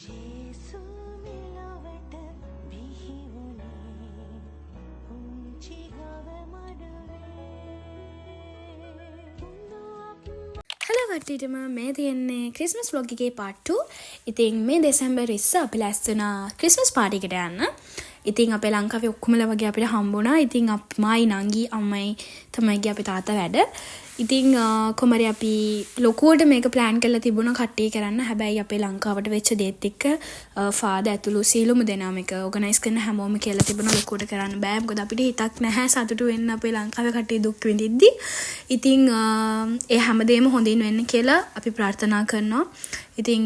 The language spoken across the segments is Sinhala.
ජේසු මෙලොවට බිහි වුණේ පුංචි ගව මඩුවේ හලෝ කට්ටියටම මේ තියෙන්නේ ක්‍රිස්මස් vlog එකේ part 2. ඉතින් මේ දෙසැම්බර් 20 අපි ලැස්තුණා ක්‍රිස්මස් පාටි එකට යන්න. ඉතින් අපේ ලංකාවේ ඔක්කොමලා වගේ අපිට හම්බුණා. ඉතින් මයි නංගි අම්මයි තමයි ගියේ අපේ තාත්තා වැඩ. ඉතින් කොමරි අපි ලොකුවට මේක ප්ලෑන් කරලා තිබුණා කට්ටිය කරන්න. හැබැයි අපේ ලංකාවට වෙච්ච දේත් එක්ක ෆාදර් ඇතුළු සියලුම දෙනා මේක ඕගනයිස් කරන හැමෝම කියලා තිබුණා ලොකුවට කරන්න බෑ. මොකද අපිට හිතක් නැහැ සතුටු වෙන්න අපේ ලංකාවේ කට්ටිය දුක් විඳිද්දි. ඉතින් ඒ හැමදේම හොඳින් වෙන්න කියලා අපි ප්‍රාර්ථනා කරනවා. ඉතින්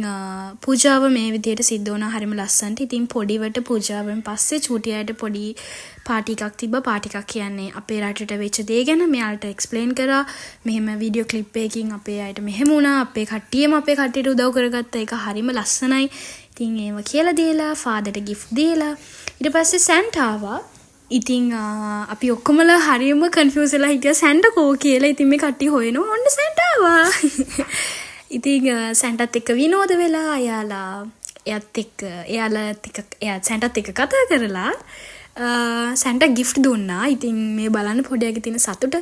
පූජාව මේ විදිහට සිද්ධ වුණා හරිම ලස්සනට. ඉතින් පොඩිවට පූජාවෙන් පස්සේ චූටියට පොඩි පාටි එකක් තිබ්බා. පාටි එකක් කියන්නේ අපේ රටට වෙච්ච දේ ගැන මෙයාලට එක්ස්ප්ලেইন කරා. මෙහෙම වීඩියෝ ක්ලිප් එකකින් අපේ අයට මෙහෙම වුණා. අපේ කට්ටියම අපේ කට්ටියට උදව් කරගත්තා. ඒක හරිම ලස්සනයි. ඉතින් ඒව කියලා දීලා ෆාදර්ට ගිෆ්ට් දීලා ඊට පස්සේ සැන්ටා ආවා. ඉතින් අපි ඔක්කොමලා හරියම කන්ෆියුස් වෙලා හිටියා සැන්ටා කෝ කියලා. ඉතින් මේ කට්ටිය හොයනවා ඔන්න සැන්ටා ආවා. ඉතින් සැන්ටාත් එක්ක විනෝද වෙලා එයා සැන්ටාත් එක්ක කතා කරලා සැන්ටා ගිෆ්ට් දුන්නා. ඉතින් මේ බලන්න පොඩියගේ තියෙන සතුට.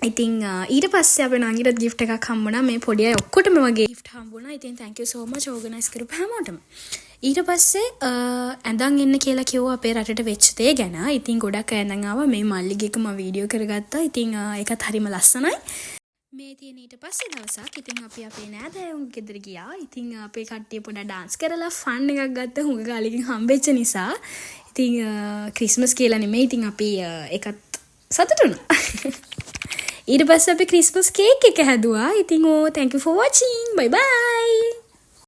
ඉතින් ඊට පස්සේ අපේ නංගිටත් ගිෆ්ට් එකක් හම්බුණා. මේ පොඩි අය ඔක්කොටම වගේ ගිෆ්ට් හම්බුණා. ඉතින් thank you so much organize කරපු හැමෝටම. ඊට පස්සේ ඇඳන් එන්න කියලා කිව්වා අපේ රටට වෙච්ච දේ ගැන. ඉතින් ගොඩක් අය ඇඳන් ආවා. මේ මල්ලිගේක මම වීඩියෝ කරගත්තා. ඉතින් ඒකත් හරිම ලස්සනයි. මේ තියෙන ඊට පස්සේ දවසක් ඉතින් අපි අපේ නෑදෑයන්ගේ ගෙදර ගියා. ඉතින් අපේ කට්ටිය පොඩ්ඩක් ඩාන්ස් කරලා ෆන් එකක් ගත්තා. හුඟ කාලෙකින් හම්බෙච්ච නිසා. ඉතින් ක්‍රිස්මස් කියලා නෙමෙයි. ඉතින් අපි ඒකත් සතුටු වුණා. ඊට පස්සේ අපි ක්‍රිස්මස් කේක් එක හැදුවා. ඉතින් thank you for watching. Bye bye.